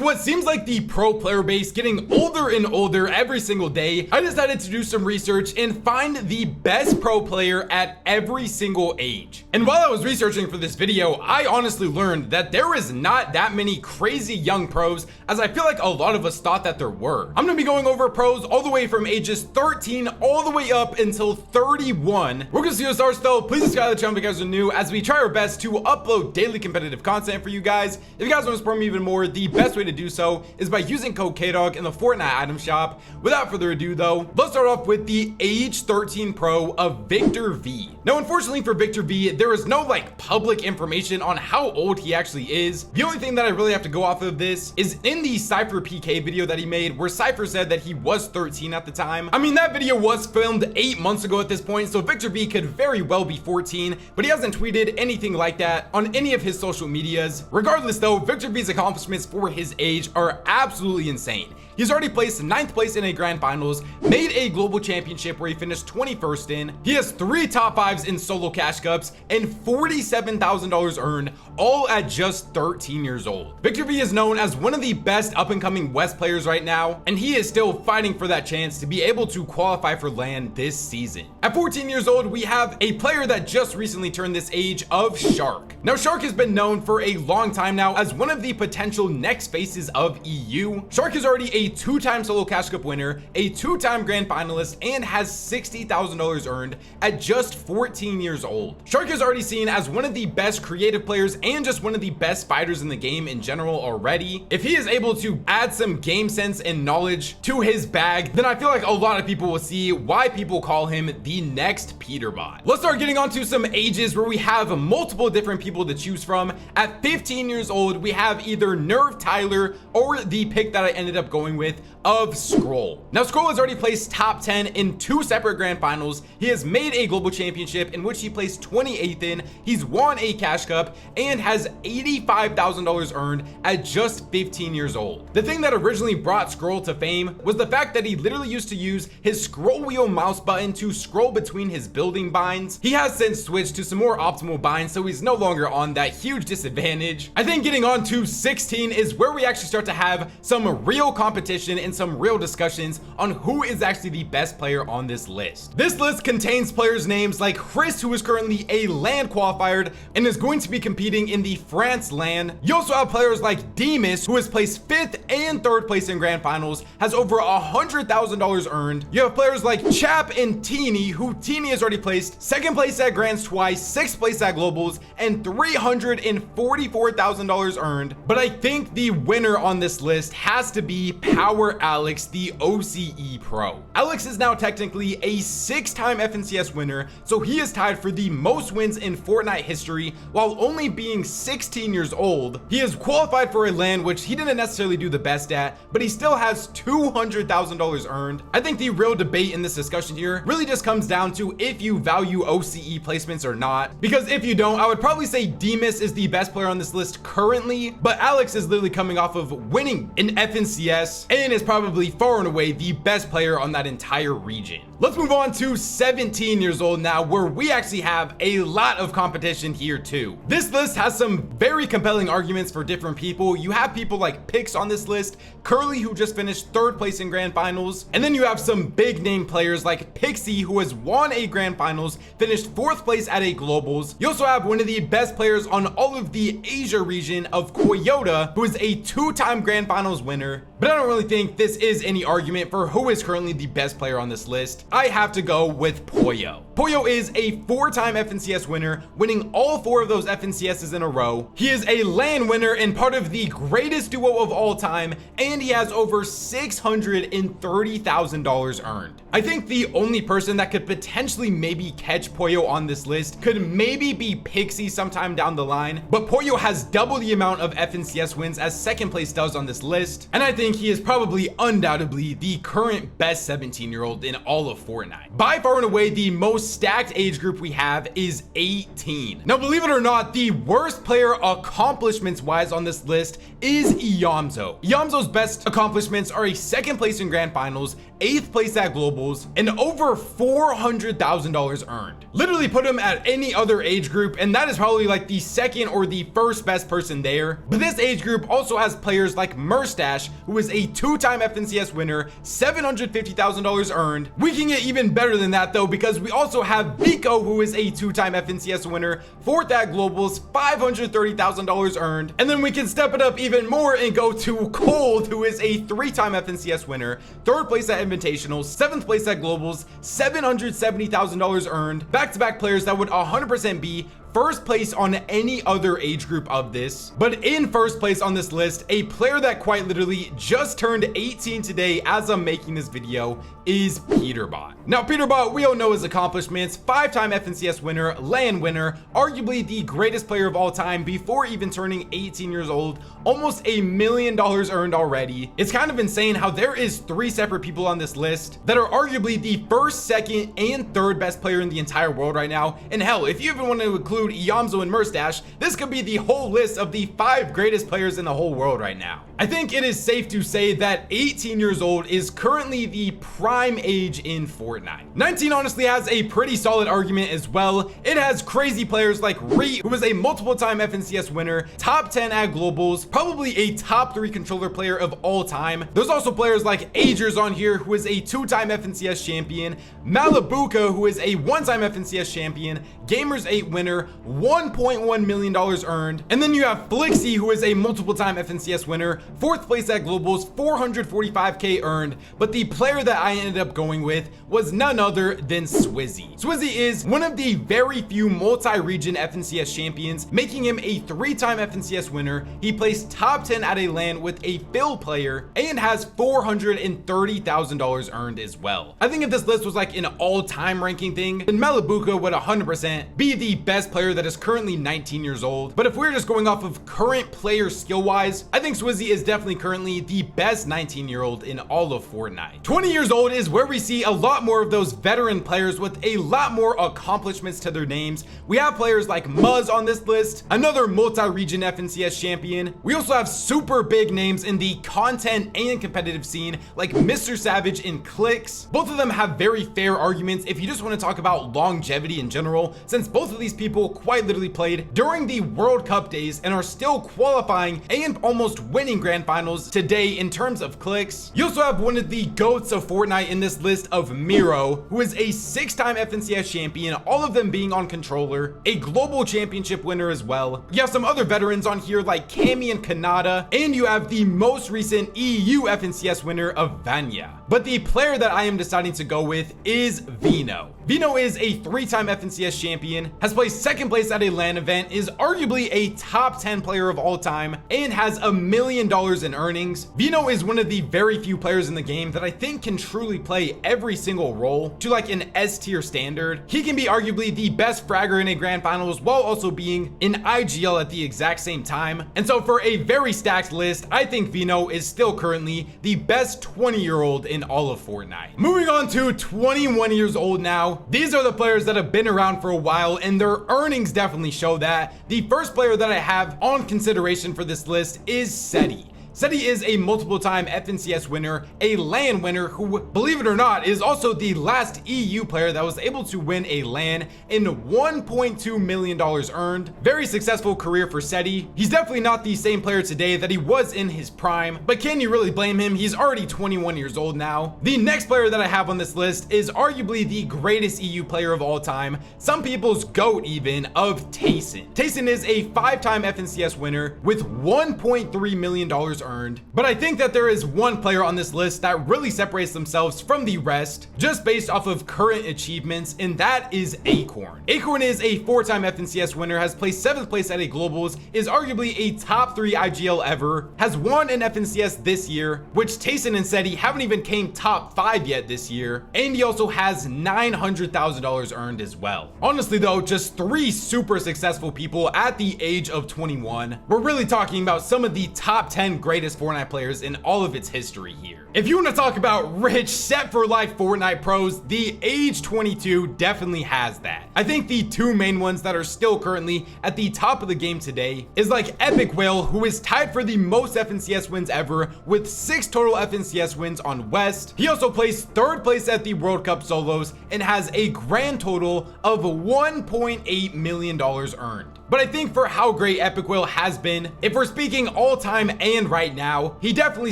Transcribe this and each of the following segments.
what seems like the pro player base getting older and older every single day, I decided to do some research and find the best pro player at every single age. And while I was researching for this video, I honestly learned that there is not that many crazy young pros as I feel like a lot of us thought that there were. I'm gonna be going over pros all the way from ages 13 all the way up until 31. We're gonna see what starts though. Please subscribe to the channel if you guys are new as we try our best to upload daily competitive content for you guys. If you guys want to support me even more, the best way to do so is by using code KDOG in the Fortnite item shop. Without further ado though, let's start off with the age 13 pro of Victor V. Now unfortunately for Victor V, there is no like public information on how old he actually is. The only thing that I really have to go off of this is in the Cypher PK video that he made, where Cypher said that he was 13 at the time. I mean, that video was filmed 8 months ago at this point, so Victor V could very well be 14, but he hasn't tweeted anything like that on any of his social medias. Regardless though, Victor V's accomplishments for his age are absolutely insane. He's already placed 9th place in a grand finals, made a global championship where he finished 21st in. He has 3 top 5s in solo cash cups and $47,000 earned, all at just 13 years old. Victor V is known as one of the best up and coming West players right now, and he is still fighting for that chance to be able to qualify for LAN this season. At 14 years old, we have a player that just recently turned this age of Shark. Now Shark has been known for a long time now as one of the potential next faces of EU. Shark is already a 2-time solo cash cup winner, a 2-time grand finalist, and has $60,000 earned at just 14 years old. Shark is already seen as one of the best creative players and just one of the best fighters in the game in general already. If he is able to add some game sense and knowledge to his bag, then I feel like a lot of people will see why people call him the next Peterbot. Let's start getting onto some ages where we have multiple different people to choose from. At 15 years old, we have either Nerve Tyler or the pick that I ended up going with of Scroll. Now Scroll has already placed top 10 in 2 separate grand finals. He has made a global championship in which he placed 28th in. He's won a cash cup and has $85,000 earned at just 15 years old. The thing that originally brought Scroll to fame was the fact that he literally used to use his scroll wheel mouse button to scroll between his building binds. He has since switched to some more optimal binds, so he's no longer on that huge disadvantage. I think getting on to 16 is where we actually start to have some real competition and some real discussions on who is actually the best player on this list. This list contains players' names like Chris, who is currently a LAN qualifier and is going to be competing in the France LAN. You also have players like Demas, who has placed 5th and 3rd place in grand finals, has over $100,000 earned. You have players like Chap and Teeny, who Teeny has already placed 2nd place at grands twice, 6th place at globals, and $344,000 earned. But I think the winner on this list has to be Power Alex, the OCE pro. Alex is now technically a 6-time FNCS winner, so he is tied for the most wins in Fortnite history while only being 16 years old. He is qualified for a LAN, which he didn't necessarily do the best at, but he still has $200,000 earned. I think the real debate in this discussion here really just comes down to if you value OCE placements or not, because if you don't, I would probably say Demas is the best player on this list currently, but Alex is literally coming off of winning an FNCS and is probably far and away the best player on that entire region. Let's move on to 17 years old now, where we actually have a lot of competition here too. This list has some very compelling arguments for different people. You have people like Pix on this list, Curly, who just finished 3rd place in grand finals, and then you have some big name players like Pixie, who has won a grand finals, finished 4th place at a globals. You also have one of the best players on all of the Asia region of Coyota, who is a 2-time grand finals winner. But I don't really think this is any argument for who is currently the best player on this list. I have to go with Poyo. Poyo is a 4-time FNCS winner, winning all 4 of those FNCSs in a row. He is a LAN winner and part of the greatest duo of all time, and he has over $630,000 earned. I think the only person that could potentially maybe catch Poyo on this list could maybe be Pixie sometime down the line, but Poyo has double the amount of FNCS wins as 2nd place does on this list, and I think he is probably undoubtedly the current best 17-year-old in all of Fortnite. By far and away, the most stacked age group we have is 18. Now, believe it or not, the worst player accomplishments wise on this list is Iyamzo. Iyamzo's best accomplishments are a 2nd place in grand finals, 8th place at globals, and over $400,000 earned. Literally put him at any other age group, and that is probably like the second or the first best person there. But this age group also has players like Murstache, who is a 2-time FNCS winner, $750,000 earned. We can get even better than that though, because we also have Vico, who is a 2-time FNCS winner, 4th at Globals, $530,000 earned. And then we can step it up even more and go to Cold, who is a 3-time FNCS winner, 3rd place at Invitationals, 7th place at Globals, $770,000 earned. Back-to-back players that would 100% be first place on any other age group of this. But in first place on this list, a player that quite literally just turned 18 today as I'm making this video is Peterbot. Now Peterbot, we all know his accomplishments: 5-time FNCS winner, LAN winner, arguably the greatest player of all time before even turning 18 years old, almost $1 million earned already. It's kind of insane how there is 3 separate people on this list that are arguably the 1st, 2nd, and 3rd best player in the entire world right now. And hell, if you even want to include Yamzo and Murstache, this could be the whole list of the 5 greatest players in the whole world right now. I think it is safe to say that 18 years old is currently the prime age in Fortnite. 19 honestly has a pretty solid argument as well. It has crazy players like Reet, who was a multiple-time FNCS winner, top 10 at Globals, probably a top 3 controller player of all time. There's also players like Agers on here, who is a 2-time FNCS champion, Malibuka, who is a 1-time FNCS champion, Gamers 8 winner, $1.1 million earned. And then you have Flixie, who is a multiple-time FNCS winner, 4th place at Globals, $445K earned. But the player that I ended up going with was none other than Swizzy. Swizzy is one of the very few multi-region FNCS champions, making him a 3-time FNCS winner. He placed top 10 at a LAN with a Phil player and has $430,000 earned as well. I think if this list was like an all-time ranking thing, then Malibuka would 100% be the best player that is currently 19 years old. But if we're just going off of current player skill-wise, I think Swizzy is definitely currently the best 19-year-old in all of Fortnite. 20 years old is where we see a lot more of those veteran players with a lot more accomplishments to their names. We have players like Muzz on this list, another multi-region FNCS champion. We also have super big names in the content and competitive scene like Mr. Savage and Clicks. Both of them have very fair arguments if you just want to talk about longevity in general, since both of these people quite literally played during the World Cup days and are still qualifying and almost winning grand finals today in terms of clicks. You also have one of the GOATs of Fortnite in this list of Miro, who is a 6-time FNCS champion, all of them being on controller, a global championship winner as well. You have some other veterans on here like Cammy and Kanata, and you have the most recent EU FNCS winner of Vanya. But the player that I am deciding to go with is Vino. Vino is a 3-time FNCS champion, has placed 2nd place at a LAN event, is arguably a top 10 player of all time, and has $1 million in earnings. Vino is one of the very few players in the game that I think can truly play every single role to like an S tier standard. He can be arguably the best fragger in a grand finals while also being in IGL at the exact same time. And so for a very stacked list, I think Vino is still currently the best 20-year-old in all of Fortnite. Moving on to 21 years old now. These are the players that have been around for a while and their earnings definitely show that. The first player that I have on consideration for this list is Seti. Seti is a multiple-time FNCS winner, a LAN winner who, believe it or not, is also the last EU player that was able to win a LAN in $1.2 million earned. Very successful career for Seti. He's definitely not the same player today that he was in his prime, but can you really blame him? He's already 21 years old now. The next player that I have on this list is arguably the greatest EU player of all time, some people's GOAT even, of Tayson. Tayson is a 5-time FNCS winner with $1.3 million earned. But I think that there is one player on this list that really separates themselves from the rest just based off of current achievements, and that is Acorn. Acorn is a 4-time FNCS winner, has placed 7th place at a Globals, is arguably a top 3 IGL ever, has won an FNCS this year, which Tayson and Seti haven't even came top 5 yet this year, and he also has $900,000 earned as well. Honestly though, just 3 super successful people at the age of 21. We're really talking about some of the top 10 great greatest Fortnite players in all of its history here. If you want to talk about rich, set for life Fortnite pros, the age 22 definitely has that. I think the two main ones that are still currently at the top of the game today is like Epic Whale, who is tied for the most FNCS wins ever with 6 total FNCS wins on West. He also placed 3rd place at the World Cup solos and has a grand total of $1.8 million earned. But I think for how great Epic Whale has been, if we're speaking all time and right now, he definitely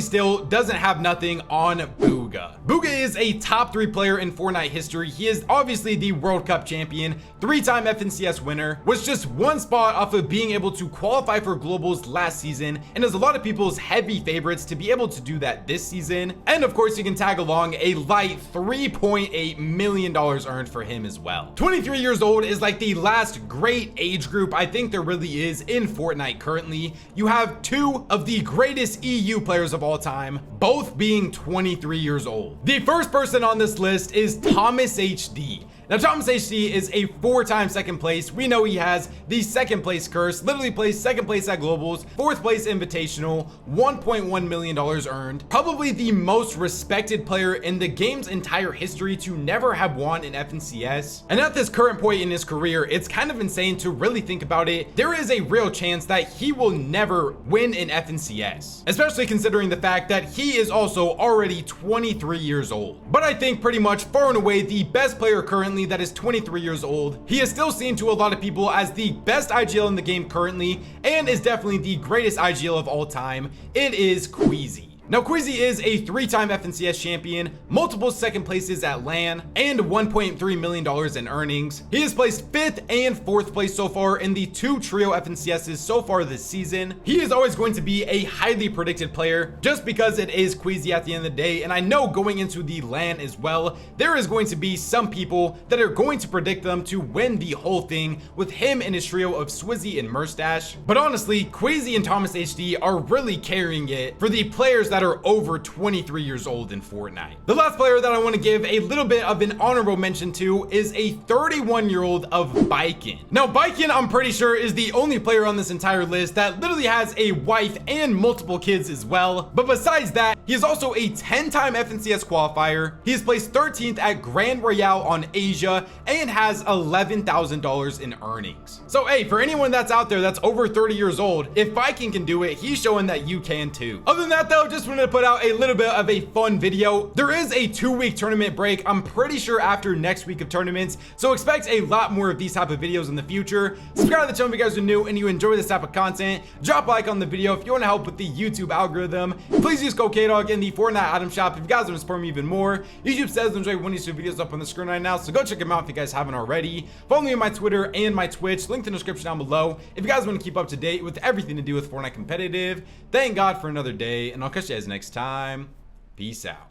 still doesn't have nothing on Booga. Booga is a top 3 player in Fortnite history. He is obviously the World Cup champion, 3-time FNCS winner, was just 1 spot off of being able to qualify for globals last season, and is a lot of people's heavy favorites to be able to do that this season. And of course, you can tag along a light $3.8 million earned for him as well. 23 years old is like the last great age group I think there really is in Fortnite currently. You have 2 of the greatest EU players of all time, both being 23 years old. The first person on this list is Thomas HD. Now, Thomas HD is a 4-time second place. We know he has the second place curse, literally placed second place at globals, 4th place invitational, $1.1 million earned. Probably the most respected player in the game's entire history to never have won an FNCS. And at this current point in his career, it's kind of insane to really think about it. There is a real chance that he will never win an FNCS, especially considering the fact that he is also already 23 years old. But I think pretty much far and away the best player currently that is 23 years old. He is still seen to a lot of people as the best IGL in the game currently, and is definitely the greatest IGL of all time. It is Queasy. Now, Queasy is a 3-time FNCS champion, multiple second places at LAN, and $1.3 million in earnings. He has placed 5th and 4th place so far in the 2 trio FNCSs so far this season. He is always going to be a highly predicted player just because it is Queasy at the end of the day, and I know going into the LAN as well, there is going to be some people that are going to predict them to win the whole thing with him and his trio of Swizzy and Murstache. But honestly, Queasy and Thomas HD are really carrying it for the players that are over 23 years old in Fortnite. The last player that I want to give a little bit of an honorable mention to is a 31-year-old of Biken. Now, Biken, I'm pretty sure, is the only player on this entire list that literally has a wife and multiple kids as well. But besides that, he is also a 10-time FNCS qualifier. He has placed 13th at Grand Royale on Asia and has $11,000 in earnings. So hey, for anyone that's out there that's over 30 years old, if Biken can do it, he's showing that you can too. Other than that though, just wanted to put out a little bit of a fun video. There is a 2-week tournament break, I'm pretty sure after next week of tournaments, so expect a lot more of these type of videos in the future. Subscribe to the channel if you guys are new and you enjoy this type of content. Drop a like on the video if you want to help with the YouTube algorithm. Please use code KDOG in the Fortnite item shop if you guys want to support me even more. YouTube says enjoy one of these 2 videos up on the screen right now, so go check them out if you guys haven't already. Follow me on my Twitter and my Twitch, link in the description down below if you guys want to keep up to date with everything to do with Fortnite competitive. Thank God for another day, and I'll catch you guys next time. Peace out.